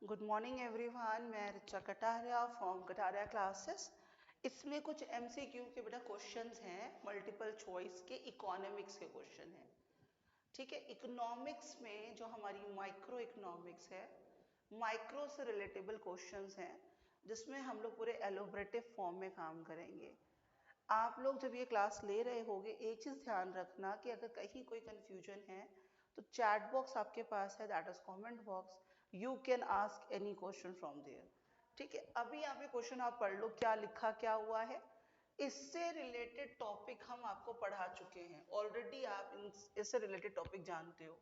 Good morning everyone. मैं Richa Kataria from Kataria classes. इसमें कुछ एमसीक्यू के बेटा क्वेश्चंस हैं, मल्टीपल चॉइस के इकोनॉमिक्स के क्वेश्चन हैं। ठीक है, इकोनॉमिक्स में जो हमारी माइक्रो इकोनॉमिक्स है, माइक्रो से रिलेटेबल क्वेश्चंस हैं जिसमें हम लोग पूरे एलोबरेटिव फॉर्म में काम करेंगे। आप लोग जब ये क्लास ले रहे होगे, एक चीज़ ध्यान रखना कि अगर कहीं कोई कंफ्यूजन है तो चैट बॉक्स आपके पास है, that is comment box. You can ask any question from there. ठीक है, अभी यहाँ पे क्वेश्चन आप पढ़ लो, क्या लिखा क्या हुआ है। इससे रिलेटेड टॉपिक हम आपको पढ़ा चुके हैं ऑलरेडी, आप इससे रिलेटेड टॉपिक जानते हो।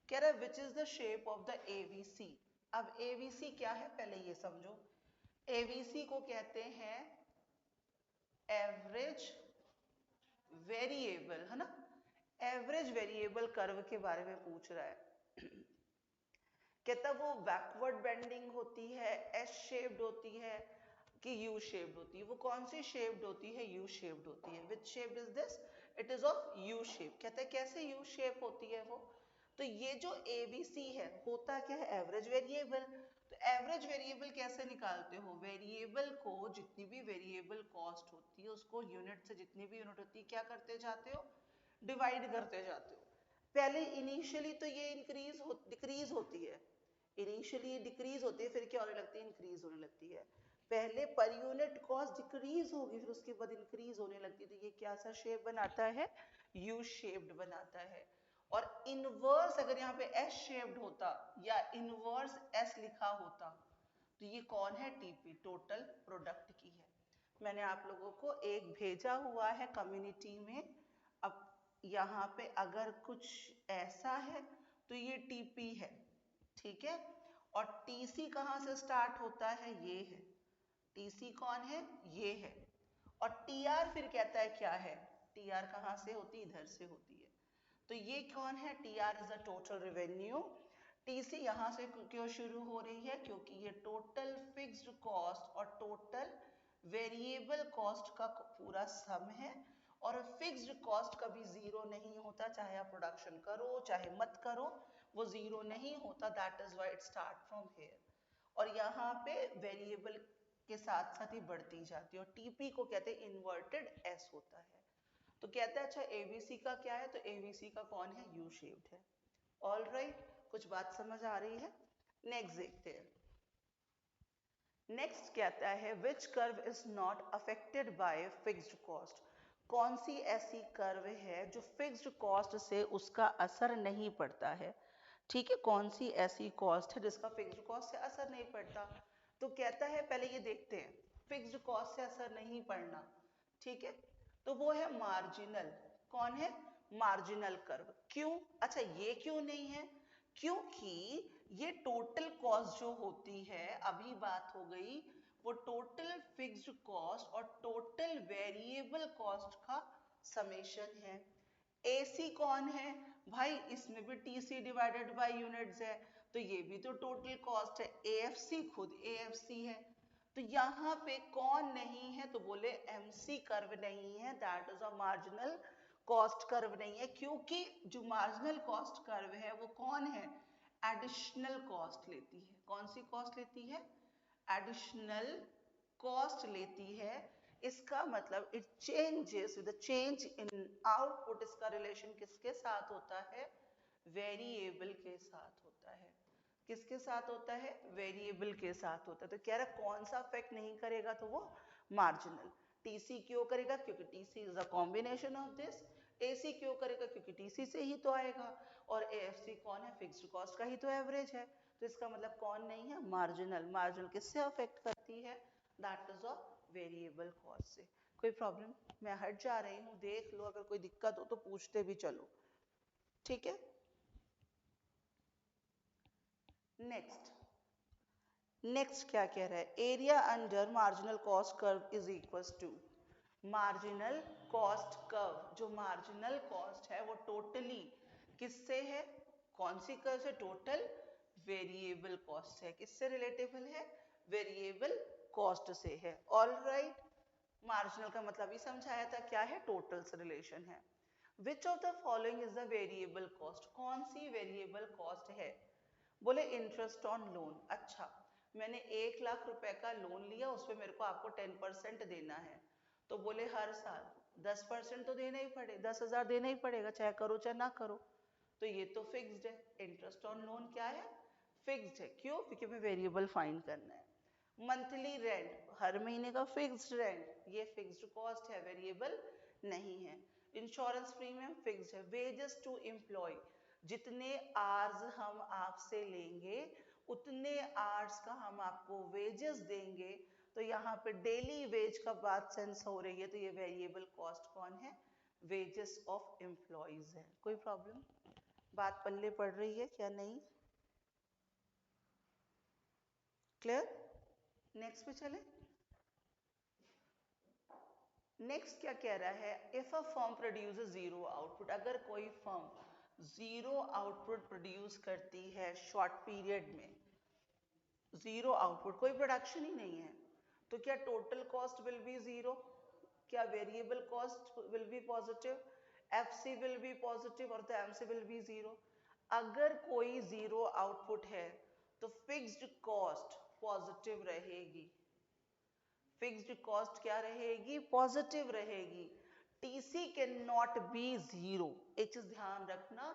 कह रहा है which is the shape of the ABC. अब एबीसी क्या है पहले ये समझो। एबीसी को कहते हैं एवरेज वेरिएबल, है ना। एवरेज वेरिएबल कर्व के बारे में पूछ रहा है। कहता वो बैकवर्ड बेंडिंग होती है, एस शेप्ड होती है कि यू शेप्ड होती है। वो कौन सी शेप्ड होती है? यू शेप्ड होती है। Which shape is this? It is of U shape. कहता है कैसे यू शेप होती है वो। तो ये जो एबीसी है होता क्या है? Average variable. तो एवरेज वेरिएबल कैसे निकालते हो? वेरिएबल को, जितनी भी वेरिएबल कॉस्ट होती है उसको यूनिट से, जितनी भी यूनिट होती है क्या करते जाते हो? डिवाइड करते जाते हो। पहले इनिशियली तो ये डिक्रीज होती है। इनिशियली डिक्रीज होती है, फिर क्या होने लगती है? इंक्रीज होने लगती है। पहले पर यूनिट कॉस्ट डिक्रीज होगी, फिर उसके बाद इंक्रीज होने लगती है। तो ये क्या सा शेप बनाता है? यू शेप्ड बनाता है। और इनवर्स अगर यहाँ पे एस शेप्ड होता या इनवर्स एस लिखा होता तो ये कौन है? टीपी, टोटल प्रोडक्ट की है। मैंने आप लोगों को एक भेजा हुआ है कम्युनिटी में। अब यहाँ पे अगर कुछ ऐसा है तो ये टीपी है, ठीक है। और टीसी कहाँ से स्टार्ट होता है? ये है। टीसी कौन है? ये है। और टीआर फिर कहता है क्या है? टीआर कहाँ से होती है? इधर से होती है। तो ये कौन है? TR is the total revenue. TC यहाँ से क्यों शुरू हो रही है? क्योंकि ये टोटल फिक्स्ड कॉस्ट और टोटल वेरिएबल कॉस्ट का पूरा सम है। और फिक्स्ड कॉस्ट कभी जीरो नहीं होता, चाहे आप प्रोडक्शन करो चाहे मत करो, वो जीरो नहीं होता। That is why it start from here. और यहाँ पे वेरिएबल के साथ साथ ही बढ़ती जाती है। और टीपी को कहते हैं इन्वर्टेड एस होता है। तो कहता है अच्छा एबीसी का क्या है? तो एबीसी का कौन है? यू शेप्ड है। ऑल राइट, कुछ बात समझ आ रही है? नेक्स्ट देखते हैं। नेक्स्ट कहता है which curve is not affected by fixed cost. कौन सी ऐसी कर्व है जो फिक्स्ड कॉस्ट से उसका असर नहीं पड़ता है? ठीक है, कौन सी ऐसी कॉस्ट है जिसका फिक्स्ड कॉस्ट से असर नहीं पड़ता? तो कहता है पहले ये देखते हैं, फिक्स्ड कॉस्ट से असर नहीं पड़ना, ठीक है। तो वो है मार्जिनल। कौन है? Marginal curve. क्यों? अच्छा ये क्यों नहीं है? क्योंकि ये टोटल कॉस्ट जो होती है, अभी बात हो गई, वो टोटल फिक्स्ड कॉस्ट और टोटल वेरिएबल कॉस्ट का समेशन है। एसी कौन है? भाई इसमें भी टीसी डिवाइडेड बाय यूनिट्स है, तो ये भी तो टोटल कॉस्ट है। एएफसी खुद एएफसी है। तो यहाँ पे कौन नहीं है? तो बोले एमसी कर्व नहीं है, that is a marginal cost curve नहीं है। क्योंकि जो मार्जिनल कॉस्ट कर्व है वो कौन है? एडिशनल कॉस्ट लेती है। कौन सी कॉस्ट लेती है? एडिशनल कॉस्ट लेती है। इसका मतलब it changes with the change in output. इसका रिलेशन किसके साथ होता है? वेरिएबल के साथ होता है। किसके साथ होता है? वेरिएबल के साथ होता है। तो कह रहा कौन सा अफेक्ट नहीं करेगा? तो वो मार्जिनल। टीसी क्यों करेगा? क्योंकि TC is a combination of this. AC क्यों करेगा? क्योंकि टीसी से ही तो आएगा। और एएफसी कौन है? फिक्स्ड कॉस्ट का ही तो एवरेज है। तो इसका मतलब कौन नहीं है? मार्जिनल। मार्जिनल किससे अफेक्ट करती है? That is of variable cost से। कोई प्रॉब्लम? मैं हट जा रही हूँ, देख लो, अगर कोई दिक्कत हो तो पूछते भी चलो, ठीक है। नेक्स्ट, नेक्स्ट क्या कह रहा है? Area under marginal cost curve is equal to marginal cost curve. जो मार्जिनल कॉस्ट है वो टोटली किससे है? कौन सी कर्व से? टोटल वेरिएबल कॉस्ट से। किससे रिलेटेबल है? वेरिएबल कॉस्ट से है। ऑल राइट, मार्जिनल का मतलब ही समझाया था, क्या है? टोटल से रिलेशन है। विच of the following is the variable cost? कौन सी वेरिएबल कॉस्ट है? बोले इंटरेस्ट ऑन लोन। अच्छा, मैंने 1 लाख रुपए का लोन लिया, उसपे मेरे को आपको 10% देना है, तो बोले हर साल 10% तो देना ही पड़े, 10,000 देना ही पड़ेगा, चाहे करो चाहे ना करो। तो ये तो फिक्स्ड है, इंटरेस्ट ऑन लोन क्या है, फिक्स्ड है। क्यों? क्योंकि हमें वेरिएबल फाइंड करना है। मंथली रेंट, हर महीने का फिक्स्ड रेंट, ये फिक्स्ड कॉस्ट है, वेरिएबल नहीं है। इंश्योरेंस प्रीमियम फिक्स्ड है। वेजेस टू एम्प्लॉय, जितने आवर्स हम आपसे लेंगे उतने आवर्स का हम आपको वेजेस देंगे। तो यहाँ पे डेली वेज का बात सेंस हो रही है, तो ये वेरिएबल कॉस्ट कौन है, वेजेस ऑफ एम्प्लॉयज है। कोई प्रॉब्लम, बात पल्ले पड़ रही है क्या? नहीं क्लियर? नेक्स्ट पे चले। नेक्स्ट क्या कह रहा है, if a firm produces zero output, अगर कोई फर्म जीरो आउटपुट प्रोड्यूस करती है शॉर्ट पीरियड में, जीरो आउटपुट, कोई प्रोडक्शन ही नहीं है, तो क्या total cost will be zero? क्या variable cost will be positive? FC will be positive और the MC will be zero. अगर कोई जीरो आउटपुट है तो फिक्स्ड कॉस्ट पॉजिटिव रहेगी। फिक्स्ड कॉस्ट क्या रहेगी, पॉजिटिव रहेगी। TC can not be zero, एक चीज ध्यान रखना,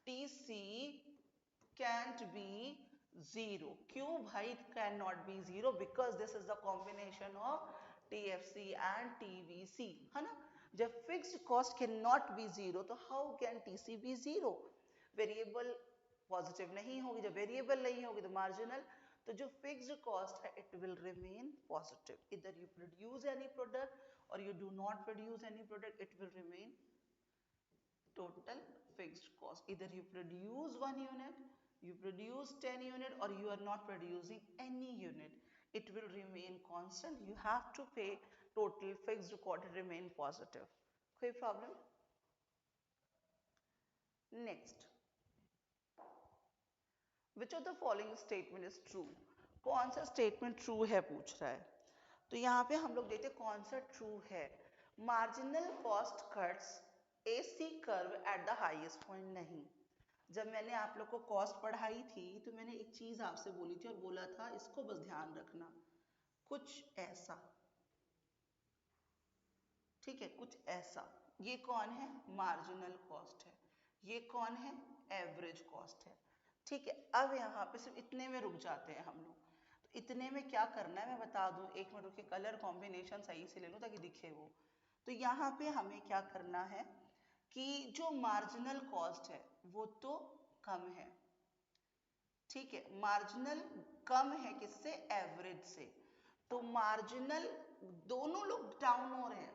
टीसी कैंट बी जीरो। क्यों भाई can not be zero? Because this is the combination of TFC and TVC, है ना। जब fixed cost can not be zero तो how can TC be zero? Variable positive नहीं होगी, जब वेरिएबल नहीं होगी तो मार्जिनल, तो जो फिक्स्ड कॉस्ट है इट विल रिमेन पॉजिटिव। इधर यू प्रोड्यूस एनी प्रोडक्ट और you do not produce any product, it will remain total fixed cost. Either you produce 1 unit, you produce 10 unit, or you are not producing any unit, it will remain constant. You have to pay total fixed cost, remain positive. कोई problem? Next, which of the following statement is true? कौन सा statement true है पूछ रहा है। तो यहाँ पे हम लोग देखते कौन सा true है। marginal cost cuts AC curve at the highest point नहीं। जब मैंने आप लोग को कॉस्ट पढ़ाई थी तो मैंने एक चीज आपसे बोली थी और बोला था इसको बस ध्यान रखना, कुछ ऐसा, ठीक है, कुछ ऐसा। ये कौन है, मार्जिनल कॉस्ट है। ये कौन है, एवरेज कॉस्ट है। ठीक है, अब यहाँ पे सिर्फ इतने में रुक जाते हैं हम लोग। तो इतने में क्या करना है मैं बता दूं, एक मिनट रुकिए, कलर कॉम्बिनेशन सही से ले लूं ताकि दिखे वो। तो यहाँ पे हमें क्या करना है कि जो मार्जिनल कॉस्ट है वो तो कम है, ठीक है, मार्जिनल कम है किससे, एवरेज से। तो मार्जिनल, दोनों लोग डाउन हो रहे हैं,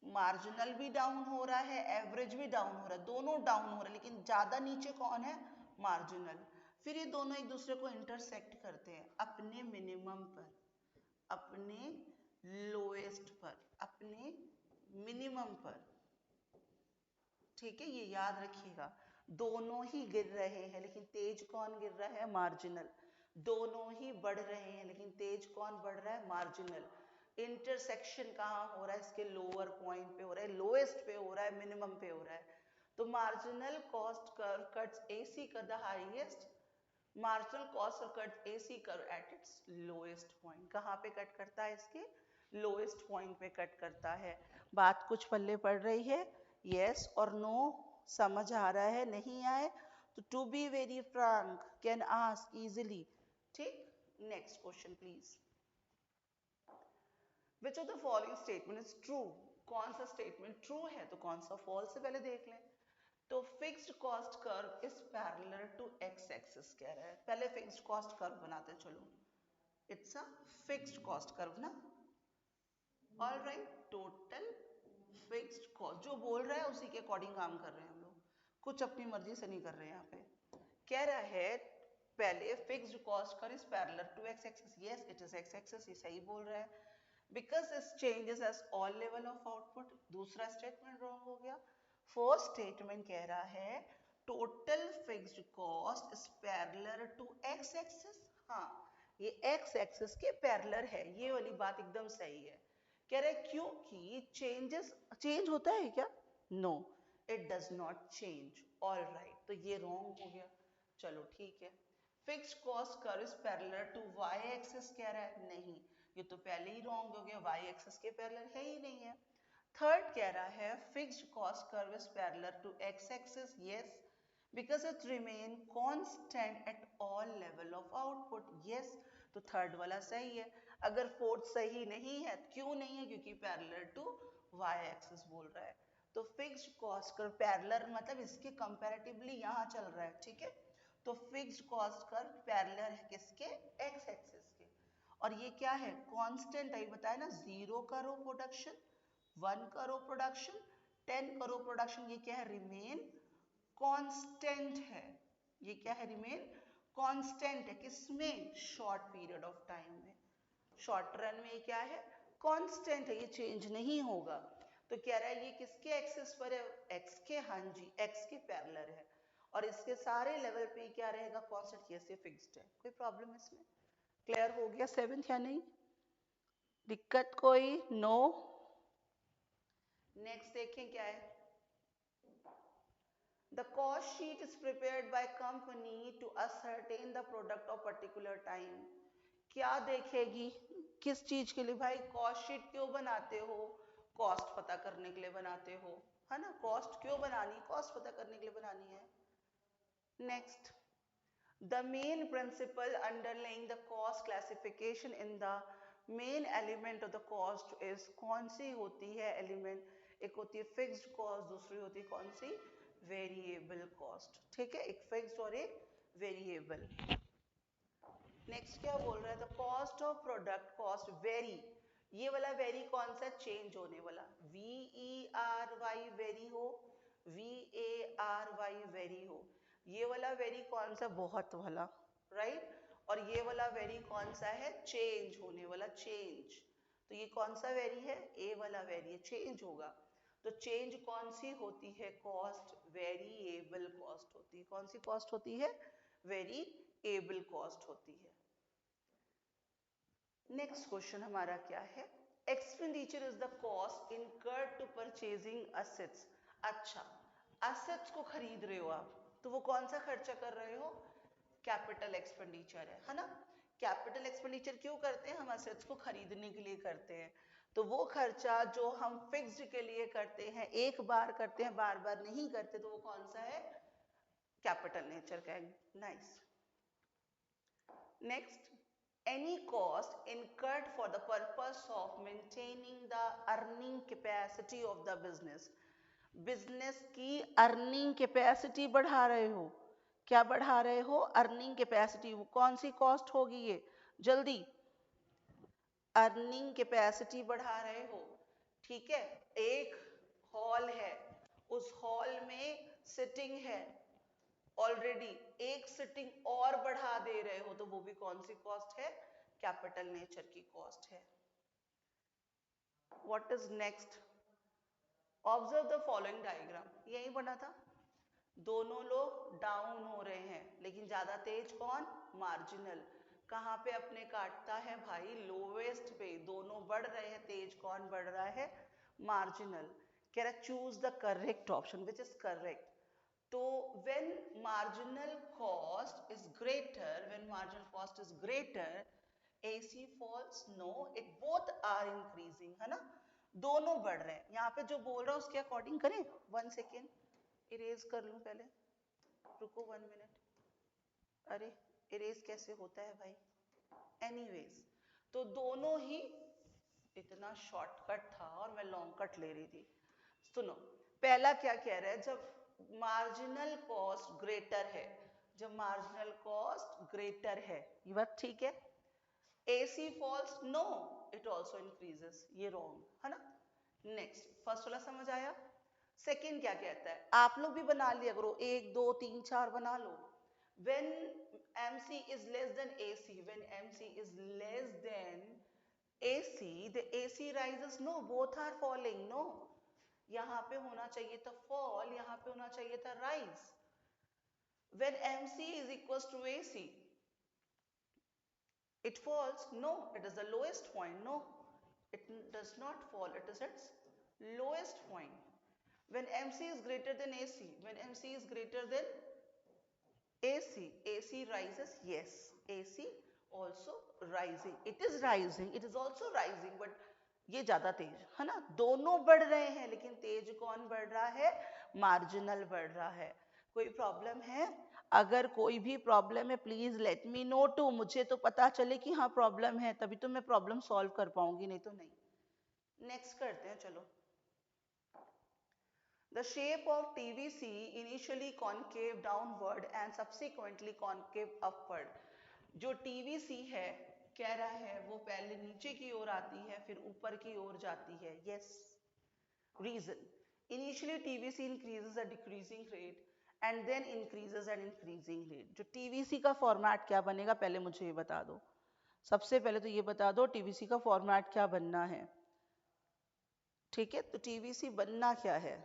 मार्जिनल भी डाउन हो रहा है, एवरेज भी डाउन हो रहा है, दोनों डाउन हो रहे हैं, लेकिन ज्यादा नीचे कौन है, मार्जिनल। फिर ये दोनों एक दूसरे को इंटरसेक्ट करते हैं अपने मिनिमम पर, अपने लोएस्ट पर, अपने मिनिमम पर, ठीक है, ये याद रखिएगा। दोनों ही गिर रहे हैं लेकिन तेज कौन गिर रहा है, मार्जिनल। दोनों ही बढ़ रहे हैं लेकिन तेज कौन बढ़ रहा है, मार्जिनल। इंटरसेक्शन कहाँ हो रहा है, इसके लोअर पॉइंट पे हो रहा है, लोएस्ट पे हो रहा है, मिनिमम पे हो रहा है। तो marginal cost curve cuts AC curve the highest, marginal cost cuts AC curve at its lowest point. कहाँ पे कट करता है, इसके लोएस्ट पॉइंट पे कट करता है। बात कुछ पल्ले पड़ रही है, यस और नो, समझ आ रहा है, नहीं आए तो to be very frank can ask easily, ठीक। Next question please. Which of the following statement is true? कौन सा स्टेटमेंट ट्रू है तो कौन सा फॉल्स है पहले देख लें। तो fixed cost curve is parallel to x axis कह रहा है, पहले फिक्स्ड कॉस्ट कर्व बनाते चलो। It's a fixed cost curve ना, all right, total fixed cost, जो बोल रहा है उसी के अकॉर्डिंग काम कर रहे हैं हम लोग, कुछ अपनी मर्जी से नहीं कर रहे हैं यहाँ पे। कह रहा है पहले fixed cost curve is parallel to x axis, yes it is X axis, ये सही बोल रहा है। बिकॉज इस changes as all level of output, दूसरा स्टेटमेंट रॉन्ग हो गया। फर्स्ट स्टेटमेंट कह रहा है total fixed cost is parallel to x axis, हाँ ये एक्स एक्सिस के पैरेलल है, ये वाली बात एकदम सही है। कह रहे क्योंकि चेंजेस, चेंज होता है क्या, no it does not change, all right, तो ये रॉन्ग हो गया, चलो ठीक है। Fixed cost curve is parallel to Y axis कह रहा है, नहीं, ये तो पहले ही रॉन्ग हो गया, वाई एक्सिस के पैरेलल है ही नहीं है। थर्ड कह रहा है fixed cost curve is parallel to x axis, yes, because it remain constant at all level of output, yes, तो थर्ड वाला सही है। अगर फोर्थ सही नहीं है, क्यों नहीं है, क्योंकि पैरेलल टू वाई एक्सिस बोल रहा है। तो फिक्स्ड कॉस्ट कर्व पैरेलल मतलब इसके कंपैरेटिवली यहाँ चल रहा है, ठीक है। तो फिक्स्ड कॉस्ट कर्व पैरेलल है किसके, एक्स एक्सिस के। और ये क्या है, कांस्टेंट है, बताया ना, 0 करो प्रोडक्शन, 1 करो प्रोडक्शन, 10 करो प्रोडक्शन, ये क्या है, रिमेन कांस्टेंट है। ये क्या है, रिमेन कांस्टेंट है, किसमें, शॉर्ट पीरियड ऑफ टाइम में। शॉर्ट रन में ये क्या है, कांस्टेंट है, ये चेंज नहीं होगा। तो कह रहा है ये किसके एक्सिस पर है, एक्स के, हाँ जी, एक्स के पैरेलल है, और इसके सारे लेवल पे क्या रहेगा, कांस्टेंट, ये फिक्स्ड है। कोई प्रॉब्लम इसमें, क्लियर हो गया सेवेंथ या नहीं, दिक्कत कोई, नो। नेक्स्ट देखें क्या है, the cost sheet is prepared by company to ascertain the product of particular time। क्या देखेगी, किस चीज के लिए भाई, कॉस्ट शीट क्यों बनाते हो, कॉस्ट पता करने के लिए बनाते हो, है ना, कॉस्ट क्यों बनानी, कॉस्ट पता करने के लिए बनानी है। Next, the main principle underlying the cost classification in the main element of the cost is, कौन सी होती है एलिमेंट, एक होती है फिक्स्ड कॉस्ट, दूसरी होती है कौन सी, वेरिएबल कॉस्ट, ठीक है, एक फिक्स्ड और एक वेरिएबल। नेक्स्ट क्या बोल रहा है, the cost of product cost very, ये वाला वेरी कौन सा, चेंज होने वाला, VERY वेरी हो, VARY वेरी हो, ये वाला वेरी कौन सा, बहुत वाला, राइट, और ये वाला वेरी कौन सा है, चेंज होने वाला, चेंज। तो ये कौन सा वेरी है, ए वाला वेरी है, चेंज होगा। तो चेंज कौन सी होती है, कॉस्ट, वेरिएबल कॉस्ट होती है, कौन सी कॉस्ट होती है, वेरिएबल कॉस्ट होती है। नेक्स्ट क्वेश्चन हमारा क्या है, expenditure is the cost incurred to purchasing assets. अच्छा, असेट्स को खरीद रहे हो आप, तो वो कौन सा खर्चा कर रहे हो, कैपिटल एक्सपेंडिचर है ना। कैपिटल एक्सपेंडिचर क्यों करते हैं, हम असेट्स को खरीदने के लिए करते हैं। तो वो खर्चा जो हम फिक्स्ड के लिए करते हैं, एक बार करते हैं, बार बार नहीं करते, तो वो कौन सा है, कैपिटल नेचर का है। Nice. Next, any cost incurred for the purpose of maintaining the earning capacity of the business, business की अर्निंग कैपेसिटी बढ़ा रहे हो, क्या बढ़ा रहे हो, अर्निंग कैपेसिटी, वो कौन सी कॉस्ट होगी ये, जल्दी, अर्निंग कैपेसिटी बढ़ा रहे हो, ठीक है। एक हॉल है, उस हॉल में सिटिंग है ऑलरेडी, एक सिटिंग और बढ़ा दे रहे हो, तो वो भी कौन सी कॉस्ट है, कैपिटल नेचर की कॉस्ट है। What is next, observe the following diagram, यही बना था, दोनों लोग डाउन हो रहे हैं, लेकिन ज्यादा तेज कौन, मार्जिनल, कहाँ पे अपने काटता है भाई, लोवेस्ट पे, दोनों बढ़ रहे हैं, तेज कौन बढ़ रहा है, मार्जिनल। कह रहा choose the correct option which is correct. तो when marginal cost is greater, when marginal cost is greater, AC falls, no, it both are increasing, है ना, दोनों बढ़ रहे हैं। यहाँ पे जो बोल रहा है उसके अकॉर्डिंग करें, 1 सेकेंड इरेज कर लूं पहले, रुको 1 मिनट, अरे इरेज कैसे होता है भाई, एनीवेज, तो दोनों ही, इतना शॉर्टकट था और मैं लॉन्ग कट ले रही थी। सुनो, पहला क्या कह रहा है, जब मार्जिनल कॉस्ट ग्रेटर है, जब मार्जिनल कॉस्ट ग्रेटर है, ये बात ठीक है। AC falls, no, it also increases, ये रॉन्ग है ना। नेक्स्ट, फर्स्ट वाला समझ आया। सेकेंड क्या कहता है, आप लोग भी बना लिया करो, 1 2 3 4 बना लो। when MC is less than AC, when MC is less than AC, the AC rises, no, both are falling, no, यहाँ पे होना चाहिए था fall, यहाँ पे होना चाहिए था rise। when MC is equals to AC, it falls, no, it is the lowest point, no, it does not fall, it is its lowest point। when MC is greater than AC, when MC is greater than AC rises, yes, AC also rising, it is also rising, but ये ज्यादा तेज है ना, दोनों बढ़ रहे हैं, लेकिन तेज कौन बढ़ रहा है, मार्जिनल बढ़ रहा है। कोई प्रॉब्लम है? अगर कोई भी प्रॉब्लम है please let me know to, मुझे तो पता चले कि हाँ प्रॉब्लम है, तभी तो मैं प्रॉब्लम सॉल्व कर पाऊंगी, नहीं तो नहीं। नेक्स्ट करते हैं, चलो। The shape of TVC initially concave downward and subsequently concave upward. जो TVC है, कह रहा है वो पहले नीचे की ओर आती है फिर ऊपर की ओर जाती है। Yes. Reason. Initially TVC increases at decreasing rate and then increases at increasing rate. जो TVC का फॉर्मेट क्या बनेगा पहले मुझे ये बता दो। सबसे पहले तो ये बता दो TVC का फॉर्मेट क्या बनना है। ठीक है, तो TVC बनना क्या है?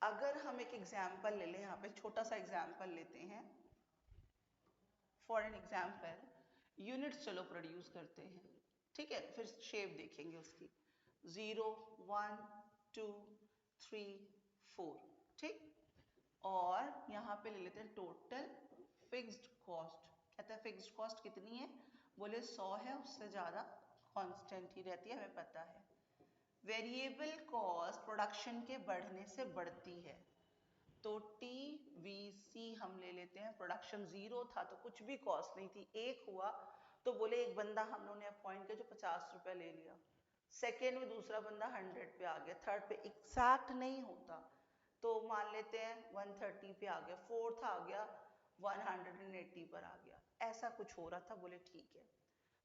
अगर हम एक एग्जाम्पल ले लें, यहाँ पे छोटा सा एग्जाम्पल लेते हैं। फॉर एन एग्जाम्पल यूनिट्स चलो प्रोड्यूस करते हैं, ठीक है, फिर शेप देखेंगे उसकी। 0 1 2 3 4, ठीक। और यहाँ पे ले लेते हैं टोटल फिक्स्ड कॉस्ट। कहता है फिक्स्ड कॉस्ट कितनी है, बोले 100 है, उससे ज्यादा कांस्टेंट ही रहती है, हमें पता है। वेरिएबल कॉस्ट प्रोडक्शन के बढ़ने से बढ़ती है, तो TVC हम ले लेते हैं। प्रोडक्शन 0 था तो कुछ भी कॉस्ट नहीं थी, 1 हुआ तो बोले एक बंदा हम लोगों ने अपॉइंट किया जो 50 रुपए ले लिया, सेकेंड में दूसरा बंदा 100 पे आ गया, थर्ड पे एग्जैक्ट नहीं होता तो मान लेते हैं 130 पे आ गया, फोर्थ आ गया 180 पर आ गया, ऐसा कुछ हो रहा था। बोले ठीक है,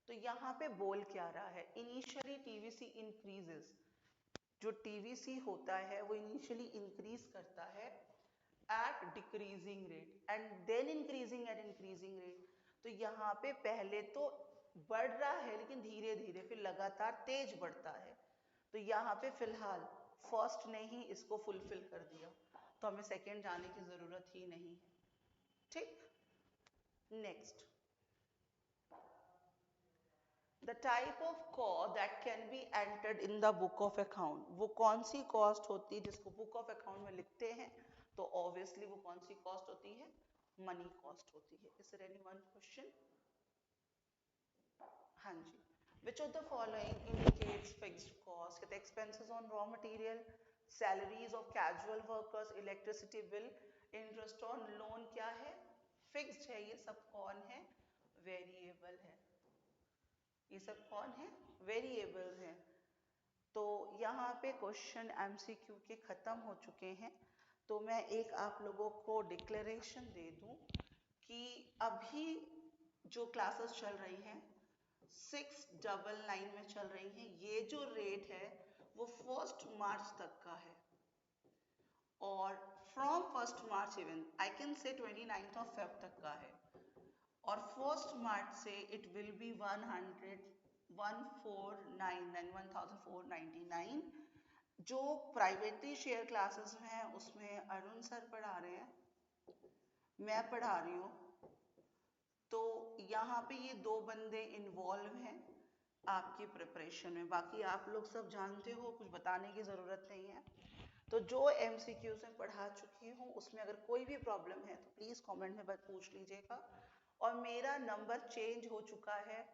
तो यहाँ पे बोल क्या रहा है, इनिशियली TVC इंक्रीजेस, जो TVC होता है वो इनिशियली इंक्रीज करता है at decreasing rate and then increasing at increasing rate. तो यहाँ पे पहले तो बढ़ रहा है लेकिन धीरे धीरे, फिर लगातार तेज बढ़ता है। तो यहाँ पे फिलहाल फर्स्ट ने ही इसको फुलफिल कर दिया, तो हमें सेकेंड जाने की जरूरत ही नहीं है, ठीक। Next, The type of cost that can be entered in the book of account, वो कौन सी कॉस्ट होती है जिसको बुक ऑफ अकाउंट में लिखते हैं, तो ऑब्वियसली वो कौन सी कॉस्ट होती है, मनी कॉस्ट होती है। Is there any one question? हाँ जी। Which of the following indicates fixed cost? कहते expenses on raw material, salaries of casual workers, electricity bill, interest on loan क्या है, फिक्स्ड है। ये सब कौन है, वेरिएबल है। ये सब कौन है, वेरिएबल्स हैं। तो यहाँ पे क्वेश्चन MCQ के खत्म हो चुके हैं। तो मैं एक आप लोगों को डिक्लेरेशन दे दूं कि अभी जो क्लासेस चल रही हैं 699 में चल रही हैं, ये जो रेट है वो 1 मार्च तक का है, और from 1 March even I can say 29 of Feb तक का है, और 1 मार्च से इट विल बी 1499 जो प्राइवेटली शेयर क्लासेस में है उसमें अरुण सर पढ़ा रहे हैं, मैं पढ़ा रही हूँ। तो यहाँ पे ये 2 बंदे इन्वॉल्व हैं आपकी प्रिपरेशन में, बाकी आप लोग सब जानते हो, कुछ बताने की जरूरत नहीं है। तो जो MCQs में पढ़ा चुकी हूँ उसमें अगर कोई भी प्रॉब्लम है तो प्लीज कमेंट में पूछ लीजिएगा। और मेरा नंबर चेंज हो चुका है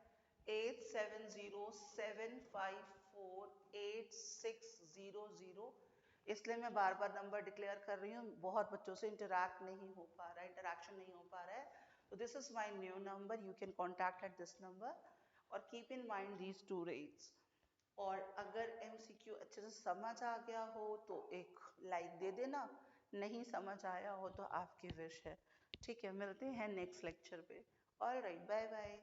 8707548600, इसलिए मैं बार बार नंबर डिक्लेयर कर रही हूँ, बहुत बच्चों से इंटरैक्ट नहीं हो पा रहा है, इंटरैक्शन नहीं हो पा रहा है। तो this is my new number, you can contact at this number, और keep in mind these 2 rates. और अगर MCQ अच्छे से समझ आ गया हो तो एक लाइक दे देना, नहीं समझ आया हो तो आपकी विश है, ठीक है। मिलते हैं नेक्स्ट लेक्चर पे। Alright, bye bye.